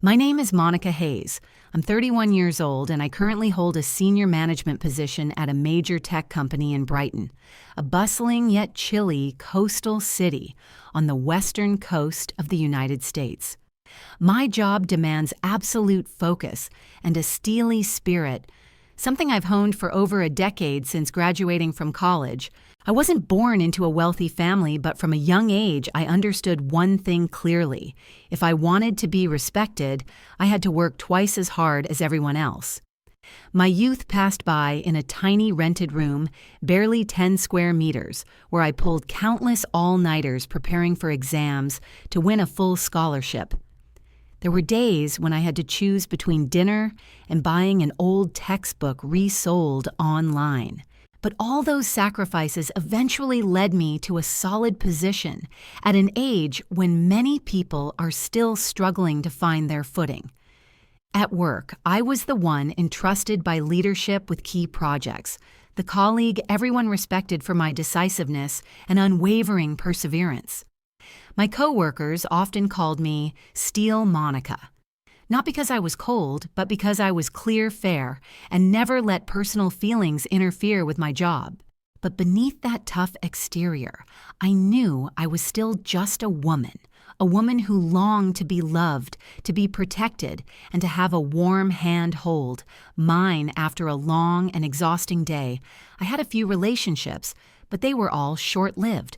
My name is Monica Hayes. I'm 31 years old and I currently hold a senior management position at a major tech company in Brighton, a bustling yet chilly coastal city on the western coast of the United States. My job demands absolute focus and a steely spirit, something I've honed for over a decade since graduating from college. I wasn't born into a wealthy family, but from a young age I understood one thing clearly. If I wanted to be respected, I had to work twice as hard as everyone else. My youth passed by in a tiny rented room, barely 10 square meters, where I pulled countless all-nighters preparing for exams to win a full scholarship. There were days when I had to choose between dinner and buying an old textbook resold online. But all those sacrifices eventually led me to a solid position at an age when many people are still struggling to find their footing. At work, I was the one entrusted by leadership with key projects, the colleague everyone respected for my decisiveness and unwavering perseverance. My coworkers often called me Steel Monica. Not because I was cold, but because I was clear fare and never let personal feelings interfere with my job. But beneath that tough exterior, I knew I was still just a woman who longed to be loved, to be protected, and to have a warm hand hold, mine after a long and exhausting day. I had a few relationships, but they were all short-lived.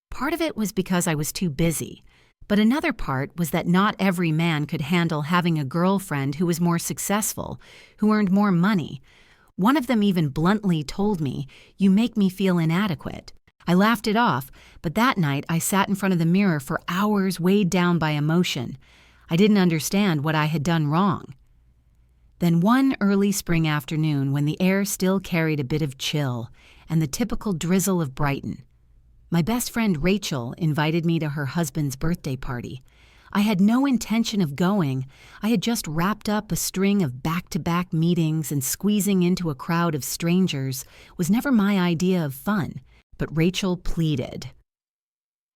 Part of it was because I was too busy. But another part was that not every man could handle having a girlfriend who was more successful, who earned more money. One of them even bluntly told me, "You make me feel inadequate." I laughed it off, but that night I sat in front of the mirror for hours weighed down by emotion. I didn't understand what I had done wrong. Then one early spring afternoon, when the air still carried a bit of chill and the typical drizzle of Brighton, my best friend Rachel invited me to her husband's birthday party. I had no intention of going. I had just wrapped up a string of back-to-back meetings, and squeezing into a crowd of strangers was never my idea of fun. But Rachel pleaded.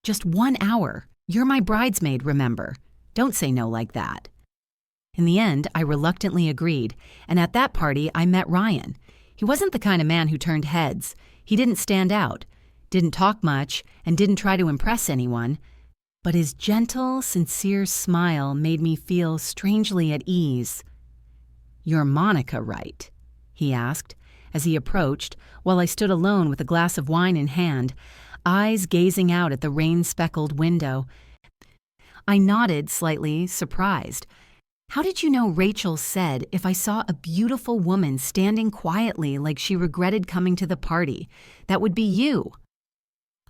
"Just 1 hour. You're my bridesmaid, remember? Don't say no like that." In the end, I reluctantly agreed, and at that party I met Ryan. He wasn't the kind of man who turned heads. He didn't stand out, didn't talk much, and didn't try to impress anyone. But his gentle, sincere smile made me feel strangely at ease. "You're Monica, right?" he asked, as he approached, while I stood alone with a glass of wine in hand, eyes gazing out at the rain-speckled window. I nodded, slightly surprised. "How did you know Rachel said if I saw a beautiful woman standing quietly like she regretted coming to the party, that would be you?"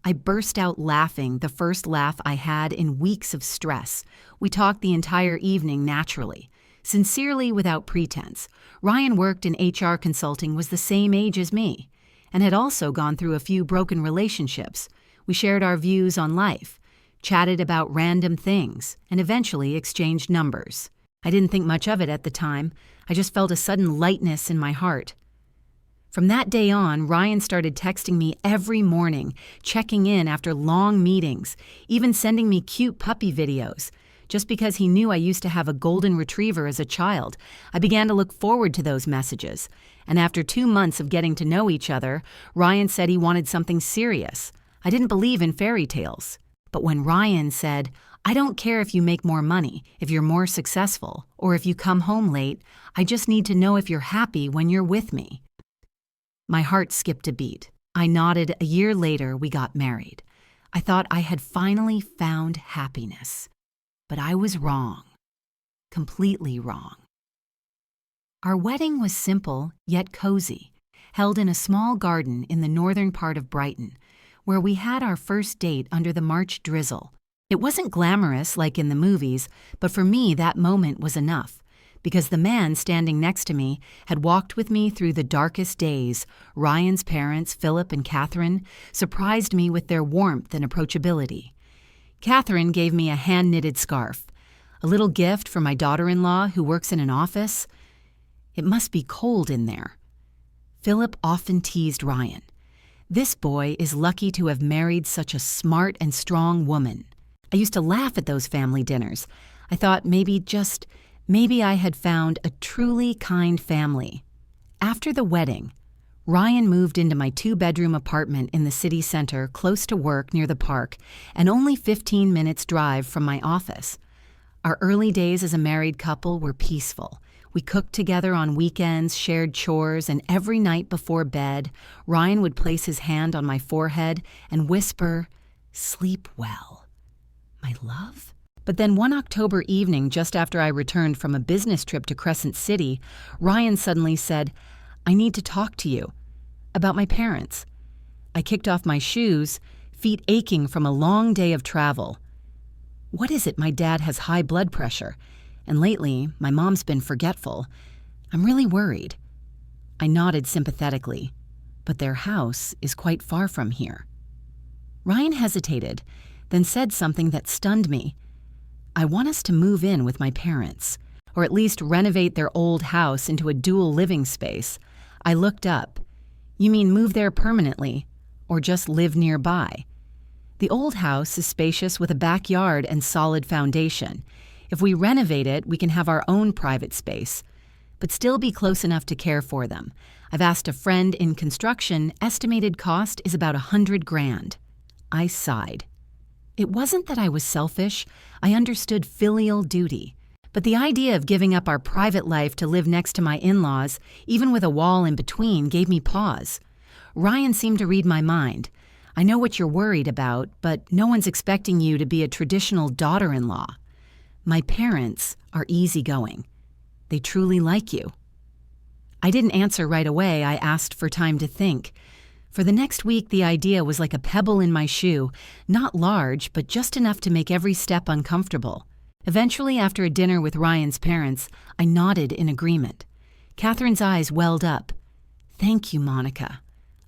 I burst out laughing, the first laugh I had in weeks of stress. We talked the entire evening naturally, sincerely without pretense. Ryan worked in HR consulting, was the same age as me, and had also gone through a few broken relationships. We shared our views on life, chatted about random things, and eventually exchanged numbers. I didn't think much of it at the time. I just felt a sudden lightness in my heart. From that day on, Ryan started texting me every morning, checking in after long meetings, even sending me cute puppy videos. Just because he knew I used to have a golden retriever as a child, I began to look forward to those messages. And after 2 months of getting to know each other, Ryan said he wanted something serious. I didn't believe in fairy tales. But when Ryan said, "I don't care if you make more money, if you're more successful, or if you come home late, I just need to know if you're happy when you're with me," my heart skipped a beat. I nodded. A year later, we got married. I thought I had finally found happiness. But I was wrong. Completely wrong. Our wedding was simple, yet cozy, held in a small garden in the northern part of Brighton, where we had our first date under the March drizzle. It wasn't glamorous like in the movies, but for me that moment was enough. Because the man standing next to me had walked with me through the darkest days. Ryan's parents, Philip and Catherine, surprised me with their warmth and approachability. Catherine gave me a hand-knitted scarf, a little gift for my daughter-in-law who works in an office. It must be cold in there. Philip often teased Ryan. "This boy is lucky to have married such a smart and strong woman." I used to laugh at those family dinners. I thought maybe, just Maybe I had found a truly kind family. After the wedding, Ryan moved into my 2-bedroom apartment in the city center close to work near the park and only 15 minutes drive from my office. Our early days as a married couple were peaceful. We cooked together on weekends, shared chores, and every night before bed, Ryan would place his hand on my forehead and whisper, "Sleep well." My love? But then one October evening, just after I returned from a business trip to Crescent City, Ryan suddenly said, "I need to talk to you about my parents." I kicked off my shoes, feet aching from a long day of travel. "What is it? My dad has high blood pressure, and lately my mom's been forgetful. I'm really worried." I nodded sympathetically, "But their house is quite far from here." Ryan hesitated, then said something that stunned me. "I want us to move in with my parents, or at least renovate their old house into a dual living space." I looked up. "You mean move there permanently, or just live nearby?" "The old house is spacious with a backyard and solid foundation. If we renovate it, we can have our own private space, but still be close enough to care for them. I've asked a friend in construction, estimated cost is about $100,000. I sighed. It wasn't that I was selfish. I understood filial duty. But the idea of giving up our private life to live next to my in-laws, even with a wall in between, gave me pause. Ryan seemed to read my mind. "I know what you're worried about, but no one's expecting you to be a traditional daughter-in-law. My parents are easygoing. They truly like you." I didn't answer right away. I asked for time to think. For the next week, the idea was like a pebble in my shoe, not large, but just enough to make every step uncomfortable. Eventually, after a dinner with Ryan's parents, I nodded in agreement. Catherine's eyes welled up. "Thank you, Monica.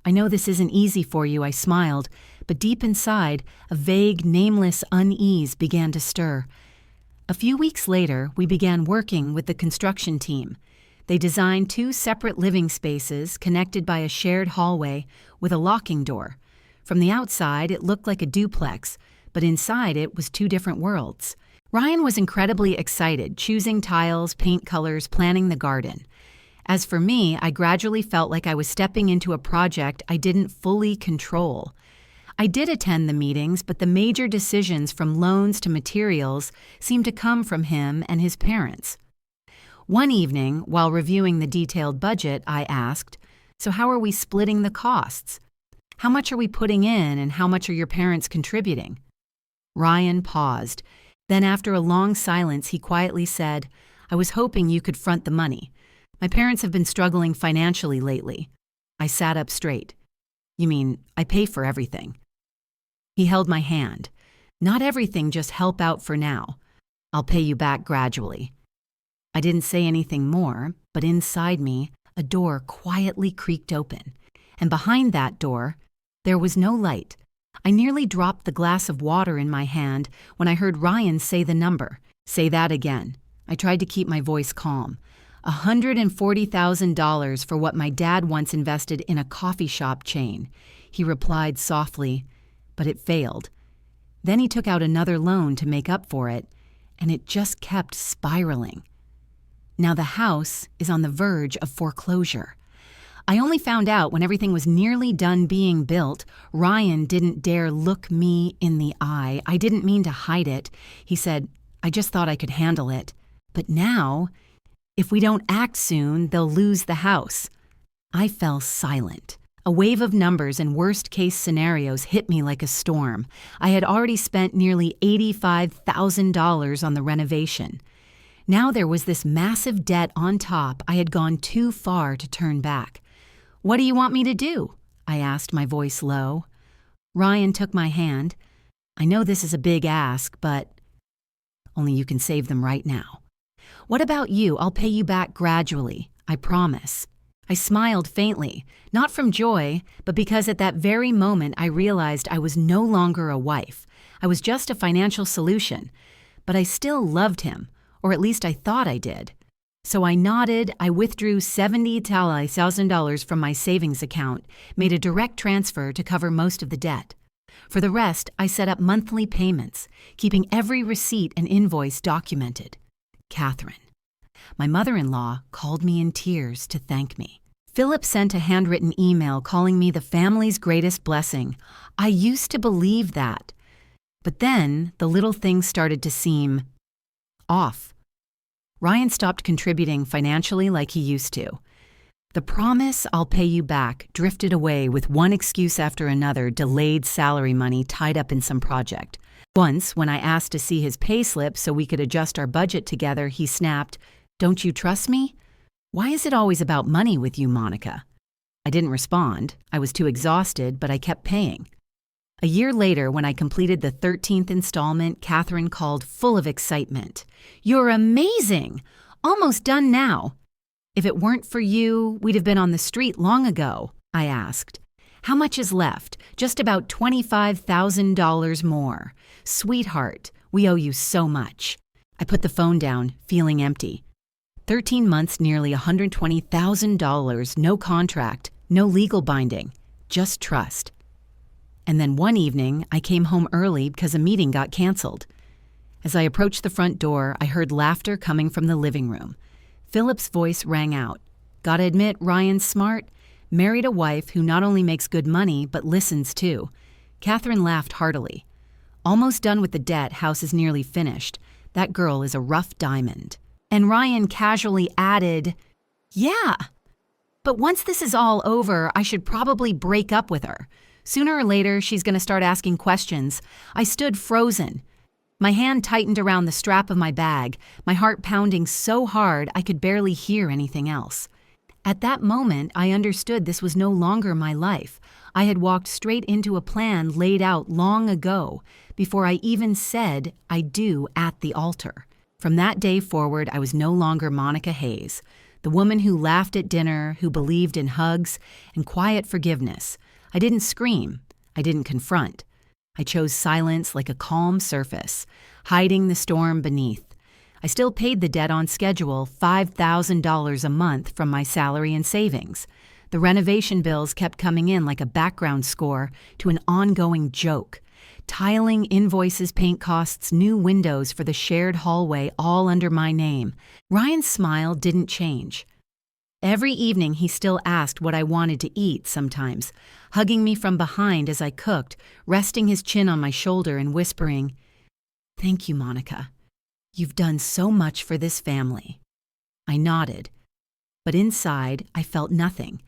I know this isn't easy for you," I smiled, but deep inside, a vague, nameless unease began to stir. A few weeks later, we began working with the construction team. They designed 2 separate living spaces connected by a shared hallway with a locking door. From the outside, it looked like a duplex, but inside it was 2 different worlds. Ryan was incredibly excited, choosing tiles, paint colors, planning the garden. As for me, I gradually felt like I was stepping into a project I didn't fully control. I did attend the meetings, but the major decisions from loans to materials seemed to come from him and his parents. One evening, while reviewing the detailed budget, I asked, "So how are we splitting the costs? How much are we putting in and how much are your parents contributing?" Ryan paused. Then after a long silence, he quietly said, "I was hoping you could front the money. My parents have been struggling financially lately." I sat up straight. "You mean I pay for everything?" He held my hand. "Not everything, just help out for now. I'll pay you back gradually." I didn't say anything more, but inside me, a door quietly creaked open. And behind that door, there was no light. I nearly dropped the glass of water in my hand when I heard Ryan say the number. "Say that again." I tried to keep my voice calm. $140,000 for what my dad once invested in a coffee shop chain. He replied softly, but it failed. Then he took out another loan to make up for it, and it just kept spiraling. Now the house is on the verge of foreclosure. I only found out when everything was nearly done being built. Ryan didn't dare look me in the eye. I didn't mean to hide it. He said, "I just thought I could handle it. But now, if we don't act soon, they'll lose the house." I fell silent. A wave of numbers and worst-case scenarios hit me like a storm. I had already spent nearly $85,000 on the renovation. Now there was this massive debt on top I had gone too far to turn back. "What do you want me to do?" I asked, my voice low. Ryan took my hand. "I know this is a big ask, but only you can save them right now. What about you? I'll pay you back gradually, I promise." I smiled faintly, not from joy, but because at that very moment I realized I was no longer a wife. I was just a financial solution. But I still loved him, or at least I thought I did. So I nodded. I withdrew $70,000 from my savings account, made a direct transfer to cover most of the debt. For the rest, I set up monthly payments, keeping every receipt and invoice documented. Catherine. My mother-in-law called me in tears to thank me. Philip sent a handwritten email calling me the family's greatest blessing. I used to believe that. But then the little things started to seem off. Ryan stopped contributing financially like he used to. The promise I'll pay you back drifted away with one excuse after another, delayed salary money tied up in some project. Once, when I asked to see his payslip so we could adjust our budget together, he snapped, "Don't you trust me? Why is it always about money with you, Monica?" I didn't respond. I was too exhausted, but I kept paying. A year later, when I completed the 13th installment, Catherine called full of excitement. "You're amazing! Almost done now." "If it weren't for you, we'd have been on the street long ago," I asked. "How much is left?" "Just about $25,000 more." "Sweetheart, we owe you so much." I put the phone down, feeling empty. 13 months, nearly $120,000, no contract, no legal binding, just trust. And then one evening, I came home early because a meeting got canceled. As I approached the front door, I heard laughter coming from the living room. Philip's voice rang out. "Gotta admit, Ryan's smart. Married a wife who not only makes good money, but listens too." Catherine laughed heartily. "Almost done with the debt, house is nearly finished. That girl is a rough diamond." And Ryan casually added, "Yeah, but once this is all over, I should probably break up with her. Sooner or later, she's going to start asking questions." I stood frozen. My hand tightened around the strap of my bag, my heart pounding so hard I could barely hear anything else. At that moment, I understood this was no longer my life. I had walked straight into a plan laid out long ago, before I even said "I do" at the altar. From that day forward, I was no longer Monica Hayes, the woman who laughed at dinner, who believed in hugs and quiet forgiveness. I didn't scream. I didn't confront. I chose silence like a calm surface, hiding the storm beneath. I still paid the debt on schedule, $5,000 a month from my salary and savings. The renovation bills kept coming in like a background score to an ongoing joke. Tiling, invoices, paint costs, new windows for the shared hallway, all under my name. Ryan's smile didn't change. Every evening he still asked what I wanted to eat sometimes, hugging me from behind as I cooked, resting his chin on my shoulder and whispering, "Thank you, Monica. You've done so much for this family." I nodded, but inside I felt nothing.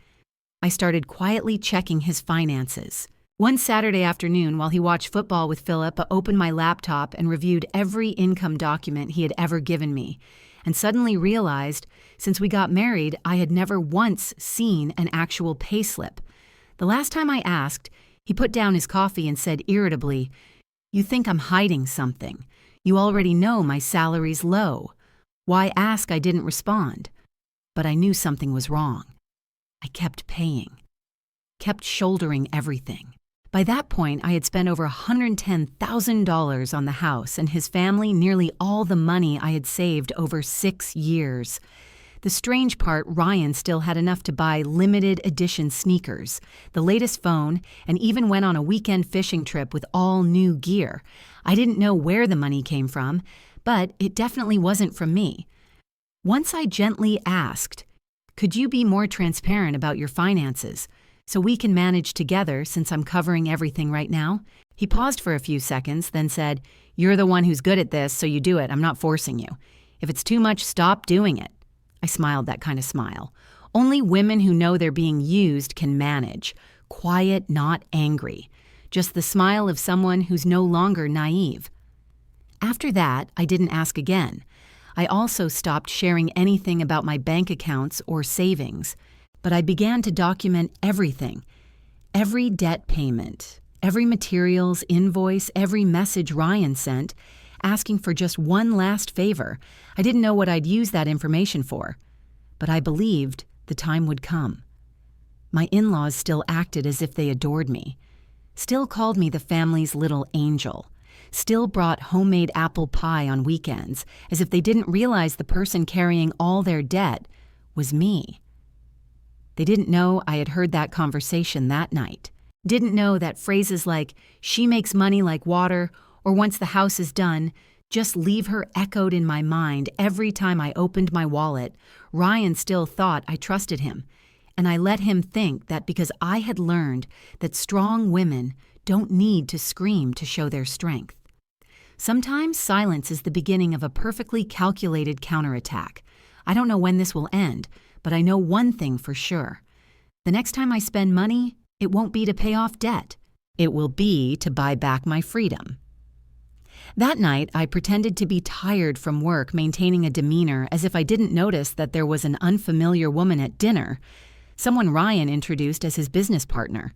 I started quietly checking his finances. One Saturday afternoon, while he watched football with Philip, I opened my laptop and reviewed every income document he had ever given me, and suddenly realized, since we got married, I had never once seen an actual payslip. The last time I asked, he put down his coffee and said irritably, "You think I'm hiding something. You already know my salary's low." Why ask? I didn't respond. But I knew something was wrong. I kept paying, kept shouldering everything. By that point, I had spent over $110,000 on the house and his family nearly all the money I had saved over 6 years. The strange part, Ryan still had enough to buy limited edition sneakers, the latest phone, and even went on a weekend fishing trip with all new gear. I didn't know where the money came from, but it definitely wasn't from me. Once I gently asked, "Could you be more transparent about your finances so we can manage together since I'm covering everything right now?" He paused for a few seconds, then said, "You're the one who's good at this, so you do it. I'm not forcing you. If it's too much, stop doing it." I smiled that kind of smile. Only women who know they're being used can manage. Quiet, not angry. Just the smile of someone who's no longer naive. After that, I didn't ask again. I also stopped sharing anything about my bank accounts or savings. But I began to document everything. Every debt payment, every materials invoice, every message Ryan sent, asking for just one last favor. I didn't know what I'd use that information for, but I believed the time would come. My in-laws still acted as if they adored me, still called me the family's little angel, still brought homemade apple pie on weekends, as if they didn't realize the person carrying all their debt was me. They didn't know I had heard that conversation that night. Didn't know that phrases like, "she makes money like water," or "once the house is done," Just leave her echoed in my mind every time I opened my wallet. Ryan still thought I trusted him, and I let him think that because I had learned that strong women don't need to scream to show their strength. Sometimes silence is the beginning of a perfectly calculated counterattack. I don't know when this will end, but I know one thing for sure. The next time I spend money, it won't be to pay off debt. It will be to buy back my freedom. That night, I pretended to be tired from work, maintaining a demeanor as if I didn't notice that there was an unfamiliar woman at dinner, someone Ryan introduced as his business partner.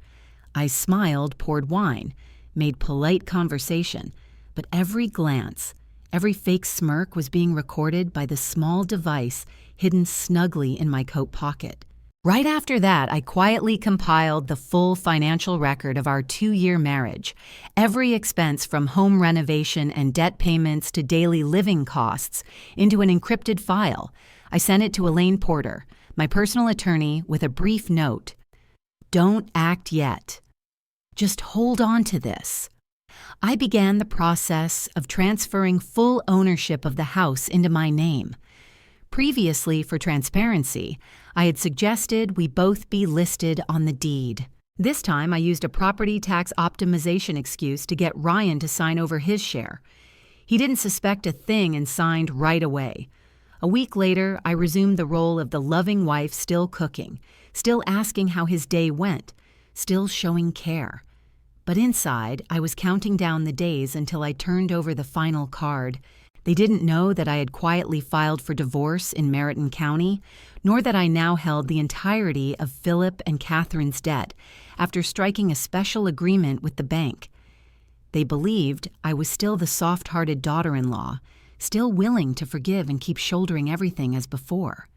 I smiled, poured wine, made polite conversation, but every glance, every fake smirk was being recorded by the small device hidden snugly in my coat pocket. Right after that, I quietly compiled the full financial record of our 2-year marriage, every expense from home renovation and debt payments to daily living costs, into an encrypted file. I sent it to Elaine Porter, my personal attorney, with a brief note. Don't act yet. Just hold on to this. I began the process of transferring full ownership of the house into my name. Previously, for transparency, I had suggested we both be listed on the deed. This time, I used a property tax optimization excuse to get Ryan to sign over his share. He didn't suspect a thing and signed right away. A week later, I resumed the role of the loving wife, still cooking, still asking how his day went, still showing care. But inside, I was counting down the days until I turned over the final card. They didn't know that I had quietly filed for divorce in Meriden County, nor that I now held the entirety of Philip and Catherine's debt after striking a special agreement with the bank. They believed I was still the soft-hearted daughter-in-law, still willing to forgive and keep shouldering everything as before.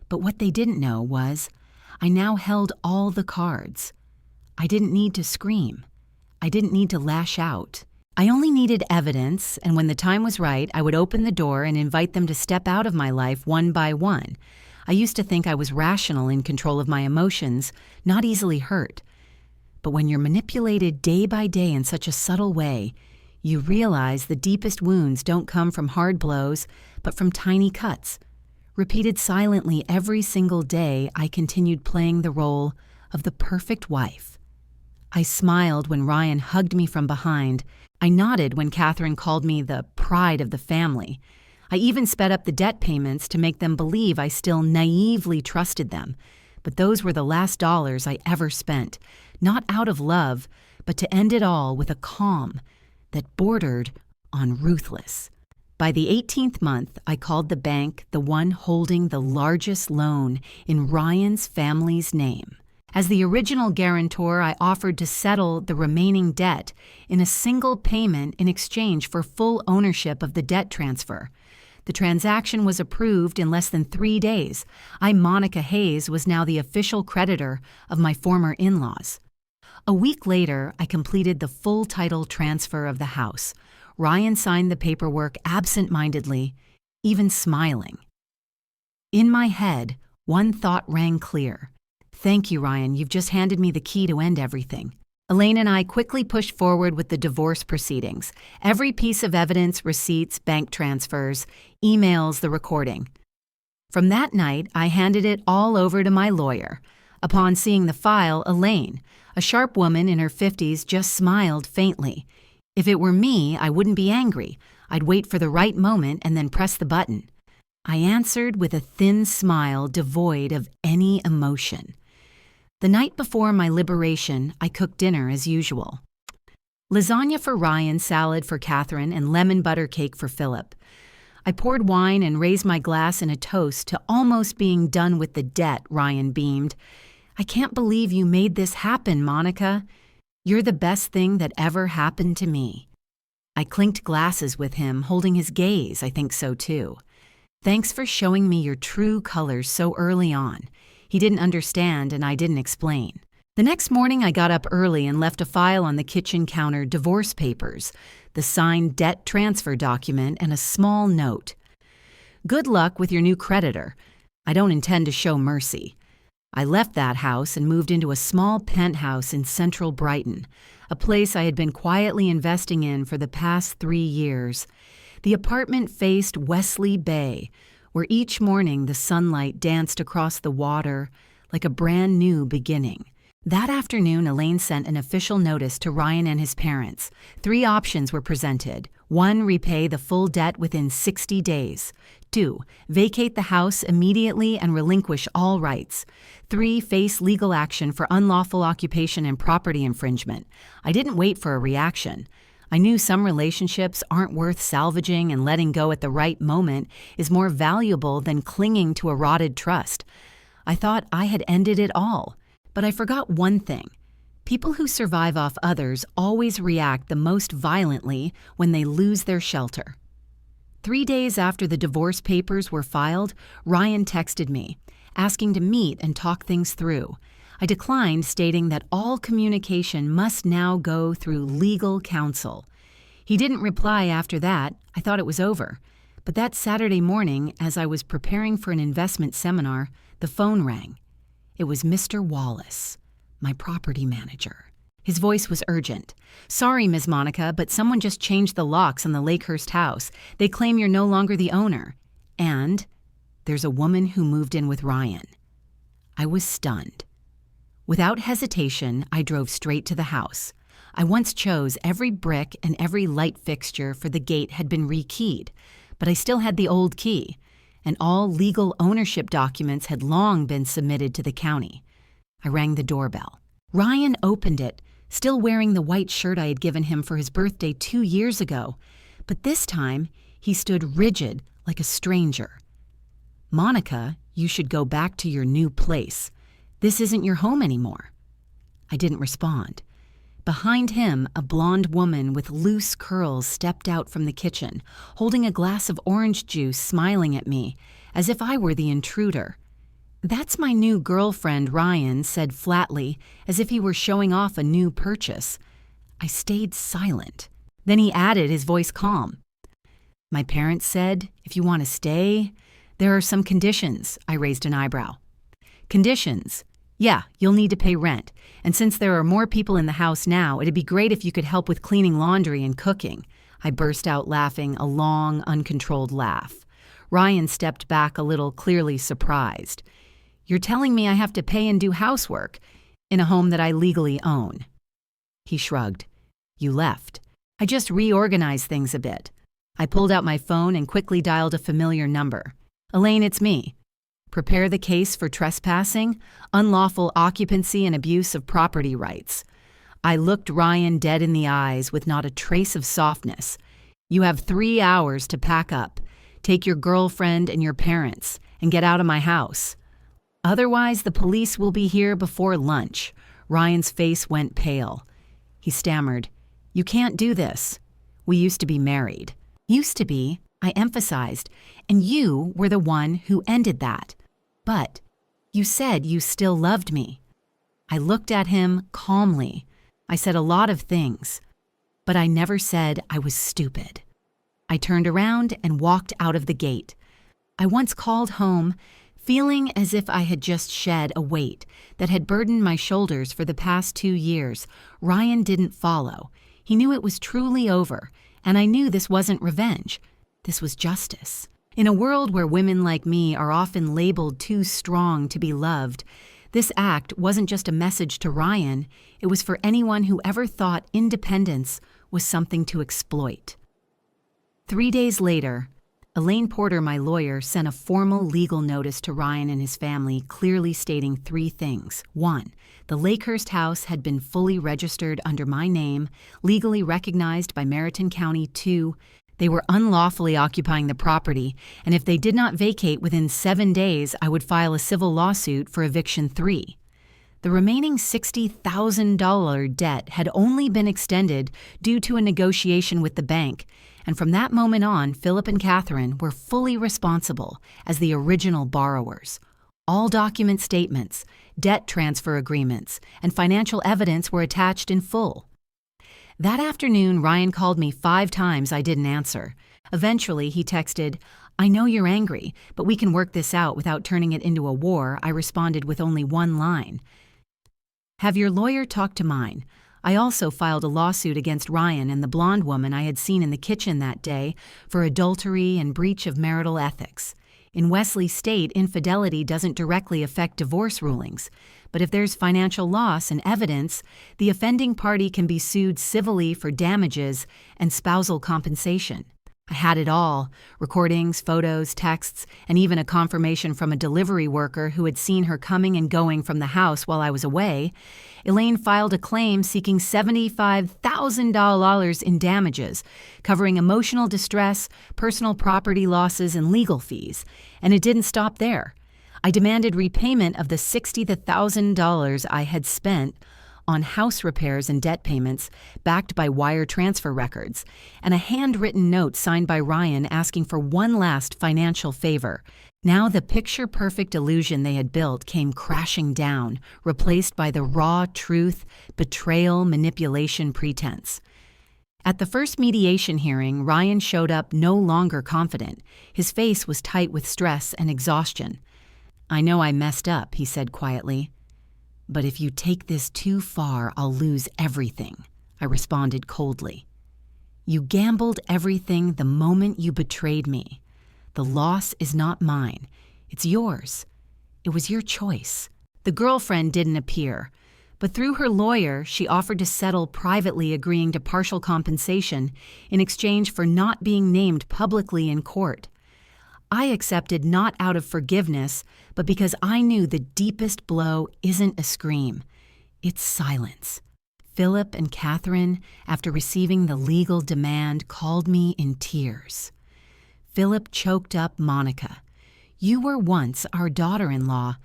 But what they didn't know was I now held all the cards. I didn't need to scream. I didn't need to lash out. I only needed evidence, and when the time was right, I would open the door and invite them to step out of my life one by one. I used to think I was rational, in control of my emotions, not easily hurt. But when you're manipulated day by day in such a subtle way, you realize the deepest wounds don't come from hard blows, but from tiny cuts. Repeated silently every single day, I continued playing the role of the perfect wife. I smiled when Ryan hugged me from behind. I nodded when Catherine called me the pride of the family. I even sped up the debt payments to make them believe I still naively trusted them. But those were the last dollars I ever spent, not out of love, but to end it all with a calm that bordered on ruthless. By the 18th month, I called the bank the one holding the largest loan in Ryan's family's name. As the original guarantor, I offered to settle the remaining debt in a single payment in exchange for full ownership of the debt transfer. The transaction was approved in less than 3 days. I, Monica Hayes, was now the official creditor of my former in-laws. A week later, I completed the full title transfer of the house. Ryan signed the paperwork absent-mindedly, even smiling. In my head, one thought rang clear. Thank you, Ryan. You've just handed me the key to end everything. Elaine and I quickly pushed forward with the divorce proceedings. Every piece of evidence, receipts, bank transfers, emails, the recording. From that night, I handed it all over to my lawyer. Upon seeing the file, Elaine, a sharp woman in her 50s, just smiled faintly. If it were me, I wouldn't be angry. I'd wait for the right moment and then press the button. I answered with a thin smile devoid of any emotion. The night before my liberation, I cooked dinner as usual. Lasagna for Ryan, salad for Catherine, and lemon butter cake for Philip. I poured wine and raised my glass in a toast to almost being done with the debt, Ryan beamed. I can't believe you made this happen, Monica. You're the best thing that ever happened to me. I clinked glasses with him, holding his gaze. I think so too. Thanks for showing me your true colors so early on. He didn't understand, and I didn't explain. The next morning, I got up early and left a file on the kitchen counter, divorce papers, the signed debt transfer document, and a small note. Good luck with your new creditor. I don't intend to show mercy. I left that house and moved into a small penthouse in central Brighton, a place I had been quietly investing in for the past 3 years. The apartment faced Wesley Bay, where each morning the sunlight danced across the water like a brand new beginning. That afternoon, Elaine sent an official notice to Ryan and his parents. 3 options were presented. 1, repay the full debt within 60 days. 2, vacate the house immediately and relinquish all rights. 3, face legal action for unlawful occupation and property infringement. I didn't wait for a reaction. I knew some relationships aren't worth salvaging, and letting go at the right moment is more valuable than clinging to a rotted trust. I thought I had ended it all. But I forgot one thing. People who survive off others always react the most violently when they lose their shelter. 3 days after the divorce papers were filed, Ryan texted me, asking to meet and talk things through. I declined, stating that all communication must now go through legal counsel. He didn't reply after that. I thought it was over. But that Saturday morning, as I was preparing for an investment seminar, the phone rang. It was Mr. Wallace, my property manager. His voice was urgent. "Sorry, Ms. Monica, but someone just changed the locks on the Lakehurst house. They claim you're no longer the owner. And there's a woman who moved in with Ryan." I was stunned. Without hesitation, I drove straight to the house. I once chose every brick and every light fixture, for the gate had been rekeyed, but I still had the old key, and all legal ownership documents had long been submitted to the county. I rang the doorbell. Ryan opened it, still wearing the white shirt I had given him for his birthday 2 years ago, but this time he stood rigid like a stranger. "Monica, you should go back to your new place. This isn't your home anymore." I didn't respond. Behind him, a blonde woman with loose curls stepped out from the kitchen, holding a glass of orange juice, smiling at me, as if I were the intruder. "That's my new girlfriend," Ryan said flatly, as if he were showing off a new purchase. I stayed silent. Then he added, his voice calm. "My parents said, if you want to stay, there are some conditions." I raised an eyebrow. "Conditions? Yeah, you'll need to pay rent. And since there are more people in the house now, it'd be great if you could help with cleaning laundry and cooking." I burst out laughing, a long, uncontrolled laugh. Ryan stepped back a little, clearly surprised. "You're telling me I have to pay and do housework in a home that I legally own?" He shrugged. "You left. I just reorganized things a bit." I pulled out my phone and quickly dialed a familiar number. "Elaine, it's me. Prepare the case for trespassing, unlawful occupancy, and abuse of property rights." I looked Ryan dead in the eyes with not a trace of softness. "You have 3 hours to pack up. Take your girlfriend and your parents and get out of my house. Otherwise, the police will be here before lunch." Ryan's face went pale. He stammered, "You can't do this. We used to be married." "Used to be," I emphasized, "and you were the one who ended that. But you said you still loved me." I looked at him calmly. I said a lot of things, but I never said I was stupid. I turned around and walked out of the gate. I once called home, feeling as if I had just shed a weight that had burdened my shoulders for the past 2 years. Ryan didn't follow. He knew it was truly over, and I knew this wasn't revenge. This was justice. In a world where women like me are often labeled too strong to be loved, this act wasn't just a message to Ryan, it was for anyone who ever thought independence was something to exploit. 3 days later, Elaine Porter, my lawyer, sent a formal legal notice to Ryan and his family, clearly stating 3 things. 1, the Lakehurst house had been fully registered under my name, legally recognized by Mariton County. 2, they were unlawfully occupying the property, and if they did not vacate within 7 days, I would file a civil lawsuit for eviction. 3, the remaining $60,000 debt had only been extended due to a negotiation with the bank, and from that moment on, Philip and Catherine were fully responsible as the original borrowers. All document statements, debt transfer agreements, and financial evidence were attached in full. That afternoon, Ryan called me 5 times. I didn't answer. Eventually, he texted, "I know you're angry, but we can work this out without turning it into a war." I responded with only one line. "Have your lawyer talk to mine. I also filed a lawsuit against Ryan and the blonde woman I had seen in the kitchen that day for adultery and breach of marital ethics. In Wesley State, infidelity doesn't directly affect divorce rulings, but if there's financial loss and evidence, the offending party can be sued civilly for damages and spousal compensation. I had it all: recordings, photos, texts, and even a confirmation from a delivery worker who had seen her coming and going from the house while I was away. Elaine filed a claim seeking $75,000 in damages, covering emotional distress, personal property losses, and legal fees. And it didn't stop there. I demanded repayment of the $60,000 I had spent on house repairs and debt payments backed by wire transfer records, and a handwritten note signed by Ryan asking for one last financial favor. Now the picture-perfect illusion they had built came crashing down, replaced by the raw truth, betrayal, manipulation pretense. At the first mediation hearing, Ryan showed up no longer confident. His face was tight with stress and exhaustion. "I know I messed up," he said quietly. "But if you take this too far, I'll lose everything," I responded coldly. "You gambled everything the moment you betrayed me. The loss is not mine. It's yours. It was your choice." The girlfriend didn't appear, but through her lawyer, she offered to settle privately, agreeing to partial compensation in exchange for not being named publicly in court. I accepted not out of forgiveness, but because I knew the deepest blow isn't a scream. It's silence. Philip and Catherine, after receiving the legal demand, called me in tears. Philip choked up Monica. "You were once our daughter-in-law.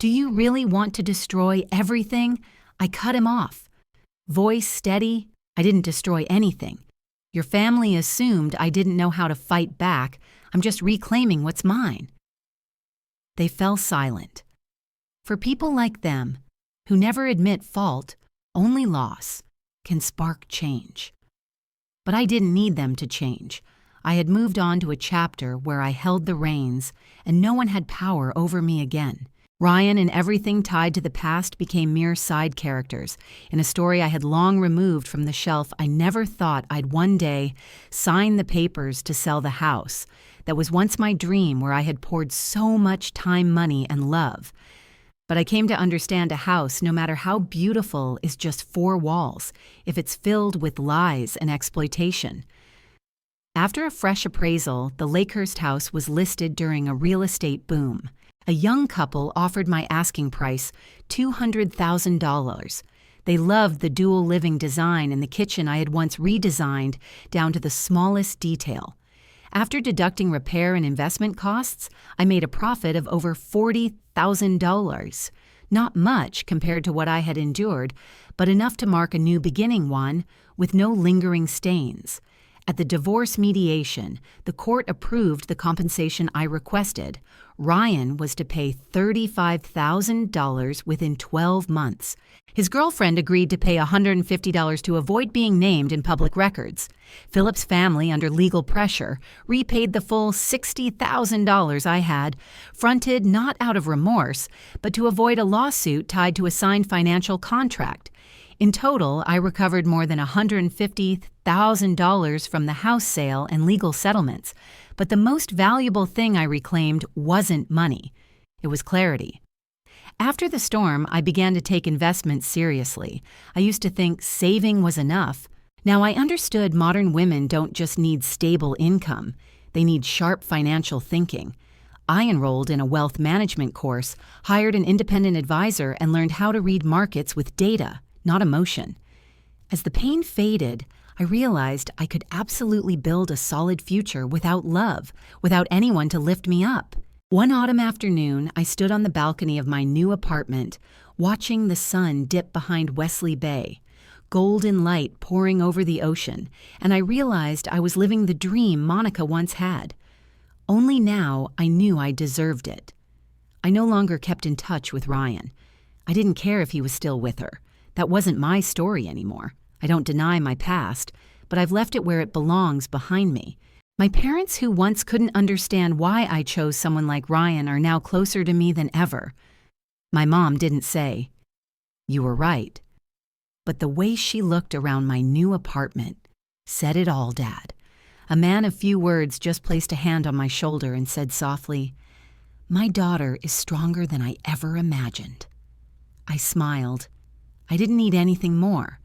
Do you really want to destroy everything?" I cut him off. Voice steady, "I didn't destroy anything. Your family assumed I didn't know how to fight back. I'm just reclaiming what's mine." They fell silent. For people like them, who never admit fault, only loss can spark change. But I didn't need them to change. I had moved on to a chapter where I held the reins, and no one had power over me again. Ryan and everything tied to the past became mere side characters in a story I had long removed from the shelf. I never thought I'd one day sign the papers to sell the house that was once my dream, where I had poured so much time, money, and love. But I came to understand a house, no matter how beautiful, is just four walls if it's filled with lies and exploitation. After a fresh appraisal, the Lakehurst house was listed during a real estate boom. A young couple offered my asking price $200,000. They loved the dual living design in the kitchen I had once redesigned down to the smallest detail. After deducting repair and investment costs, I made a profit of over $40,000. Not much compared to what I had endured, but enough to mark a new beginning, one with no lingering stains. At the divorce mediation, the court approved the compensation I requested. Ryan was to pay $35,000 within 12 months. His girlfriend agreed to pay $150 to avoid being named in public records. Philip's family, under legal pressure, repaid the full $60,000 I had, fronted not out of remorse, but to avoid a lawsuit tied to a signed financial contract. In total, I recovered more than $150,000 from the house sale and legal settlements, but the most valuable thing I reclaimed wasn't money. It was clarity. After the storm, I began to take investments seriously. I used to think saving was enough. Now I understood modern women don't just need stable income. They need sharp financial thinking. I enrolled in a wealth management course, hired an independent advisor, and learned how to read markets with data, not emotion. As the pain faded, I realized I could absolutely build a solid future without love, without anyone to lift me up. One autumn afternoon, I stood on the balcony of my new apartment, watching the sun dip behind Wesley Bay, golden light pouring over the ocean, and I realized I was living the dream Monica once had. Only now I knew I deserved it. I no longer kept in touch with Ryan. I didn't care if he was still with her. That wasn't my story anymore. I don't deny my past, but I've left it where it belongs, behind me. My parents, who once couldn't understand why I chose someone like Ryan, are now closer to me than ever. My mom didn't say, "You were right," but the way she looked around my new apartment said it all, Dad. A man of few words just placed a hand on my shoulder and said softly, "My daughter is stronger than I ever imagined." I smiled. I didn't need anything more.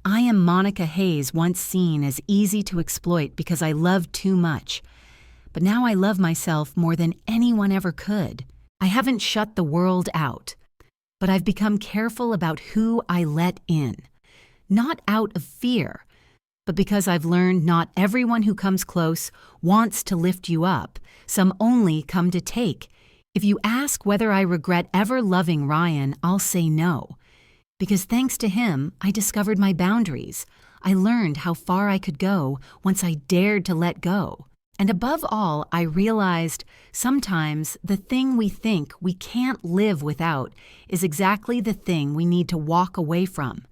I am Monica Hayes, once seen as easy to exploit because I loved too much. But now I love myself more than anyone ever could. I haven't shut the world out, but I've become careful about who I let in. Not out of fear, but because I've learned not everyone who comes close wants to lift you up. Some only come to take. If you ask whether I regret ever loving Ryan, I'll say no. Because thanks to him, I discovered my boundaries. I learned how far I could go once I dared to let go. And above all, I realized sometimes the thing we think we can't live without is exactly the thing we need to walk away from.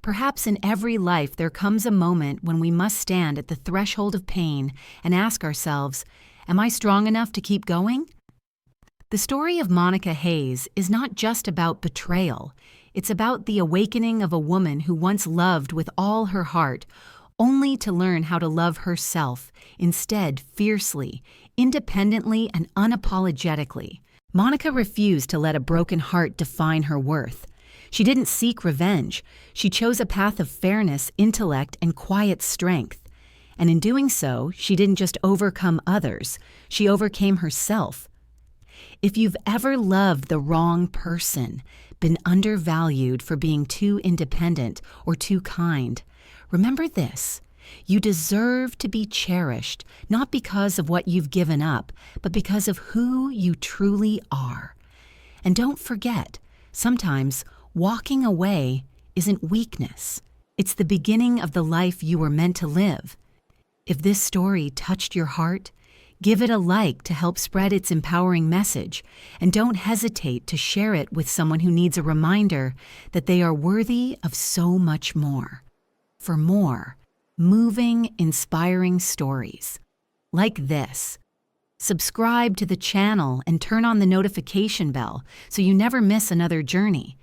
Perhaps in every life there comes a moment when we must stand at the threshold of pain and ask ourselves, am I strong enough to keep going? The story of Monica Hayes is not just about betrayal. It's about the awakening of a woman who once loved with all her heart, only to learn how to love herself instead fiercely, independently, and unapologetically. Monica refused to let a broken heart define her worth. She didn't seek revenge. She chose a path of fairness, intellect, and quiet strength. And in doing so, she didn't just overcome others, she overcame herself. If you've ever loved the wrong person, been undervalued for being too independent or too kind, remember this: you deserve to be cherished, not because of what you've given up, but because of who you truly are. And don't forget, sometimes walking away isn't weakness. It's the beginning of the life you were meant to live. If this story touched your heart, give it a like to help spread its empowering message, and don't hesitate to share it with someone who needs a reminder that they are worthy of so much more. For more moving, inspiring stories like this, subscribe to the channel and turn on the notification bell so you never miss another journey.